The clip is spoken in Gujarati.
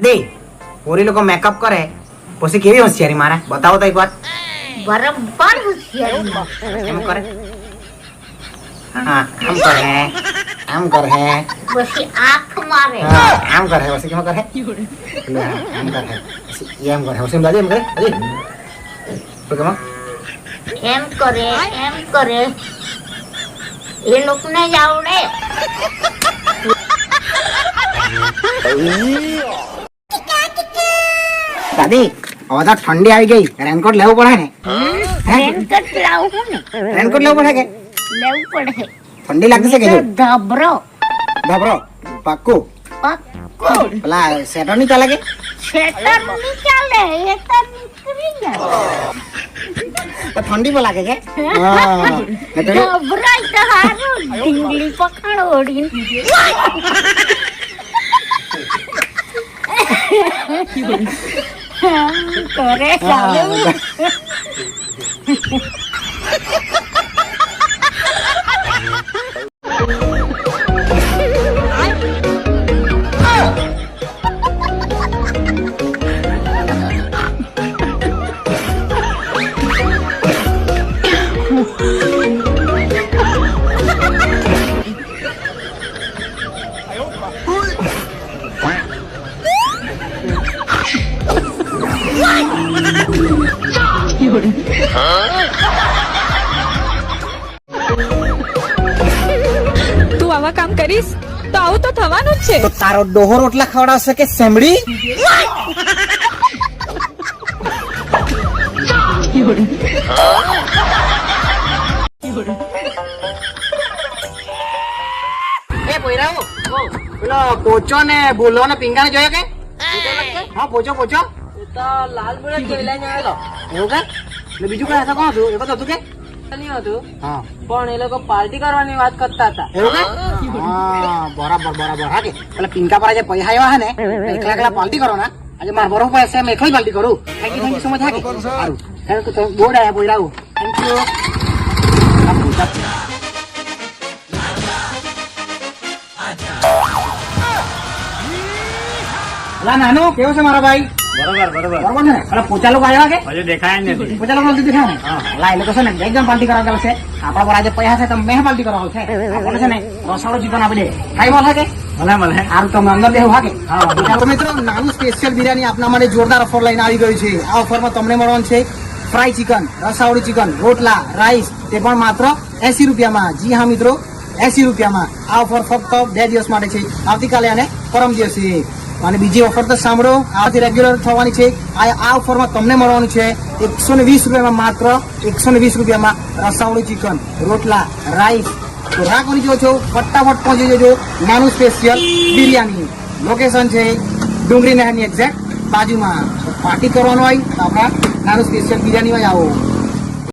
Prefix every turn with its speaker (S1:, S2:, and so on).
S1: દાદી પોરી લોકો મેકઅપ કરે પછી કેવી હોશિયારી મારે બતાવો તો એક વાર.
S2: બરાબર હોશિયારી
S1: એમ કરે હા આમ કરે આમ કરે
S2: પછી આંખ મારે
S1: હા આમ કરે પછી કેમ કરે પેલું આમ કરે પછી એમ કરે પછી દાદી એમ કરે દાદી તો કેમ
S2: એમ કરે એ લોકોને જ આવડે.
S1: દાદી હવે તો ઠંડી આવી ગઈ રેનકોટ લેવું પડે ને
S2: રેનકોટ લાવું ને
S1: રેનકોટ લેવું પડે કે
S2: લેવું પડે.
S1: ઠંડી લાગશે કે
S2: ધબરો
S1: ધબરો પાક્કું પેલા સેટર નહીં ચાલે કે
S2: શેટર નહીં ચાલે એ તો નીકળી જાય.
S1: તો ઠંડી પણ લાગે કે હા
S2: ધબરાય તો હારું ઢીંગલી પકડો ઓડીને. કરે ચાલુ
S3: તું આવા કામ કરીશ તો આવું તો થવાનું જ છે.
S1: તો તારો ડોહો રોટલા ખવડાવશે કે સેમડી એ પોયરાઓ પેલો પોચો ને બોલો ને પિંગા ને જોયો કે હા પોચો પોચો
S4: તો લાલ બુલેટ ખેલાઈ ને આવેલો
S1: એવું કે એટલે બીજું કઈ હતા કોણ હતું એ બધું હતું કે
S4: નહીં હતું
S1: હા
S4: પણ એ લોકો પાર્ટી કરવાની વાત કરતા હતા.
S1: એવું કે હા બરાબર બરાબર હા કે પેલા પિંકા પર જે પૈસા આવ્યા ને એકલા એકલા પાર્ટી કરો ને આજે મારા બરોબર પૈસા એમ એકલી પાર્ટી કરું થેન્ક યુ સો મચ હા કે સારું થેન્ક યુ બોર્ડ આયા પોયરાઓ થેન્ક યુ અલા નાનો કેવો છે મારા ભાઈ
S5: બરોબર
S1: બરોબર છે ને અલા પોચા લોકો આવ્યા કે
S5: હજુ દેખાય જ નથી.
S1: પોચા લોકો નથી દેખાય ને અલા એ લોકો છે ને એકદમ પાર્ટી કરવા ગયેલા છે આપણા પર આજે પૈસા છે તો મેં પાર્ટી કરવા છે આપણે છે ને રસાળો ચિકન આપી દે ખાઈ બોલ કે
S5: મળે
S1: સારું તમે અંદર બેહું હા કે તો મિત્રો નાનું સ્પેશિયલ બિરયાની આપના માટે જોરદાર ઓફર લઈને આવી ગયું છે આ ઓફરમાં તમને મળવાનું છે ફ્રાય ચિકન રસાવડી ચિકન રોટલા રાઈસ તે પણ માત્ર 80 રૂપિયામાં. જી હા મિત્રો 80 રૂપિયામાં આ ઓફર ફક્ત 2 દિવસ માટે છે આવતીકાલે અને પરમ દિવસે. અને બીજી ઓફર તો સાંભળો આથી રેગ્યુલર થવાની છે આ ઓફરમાં તમને મળવાનું છે 120 રૂપિયામાં માત્ર 120 રૂપિયામાં રસાવડી ચિકન રોટલા રાઈસ. તો રાહ કરી જો છો ફટાફટ પહોંચી જજો નાનું સ્પેશિયલ બિરયાની. લોકેશન છે ડુંગરી નહેરની એક્ઝેક્ટ બાજુમાં. પાર્ટી કરવાનું હોય તો આપણા નાનું સ્પેશિયલ બિરયાનીમાં જ આવો.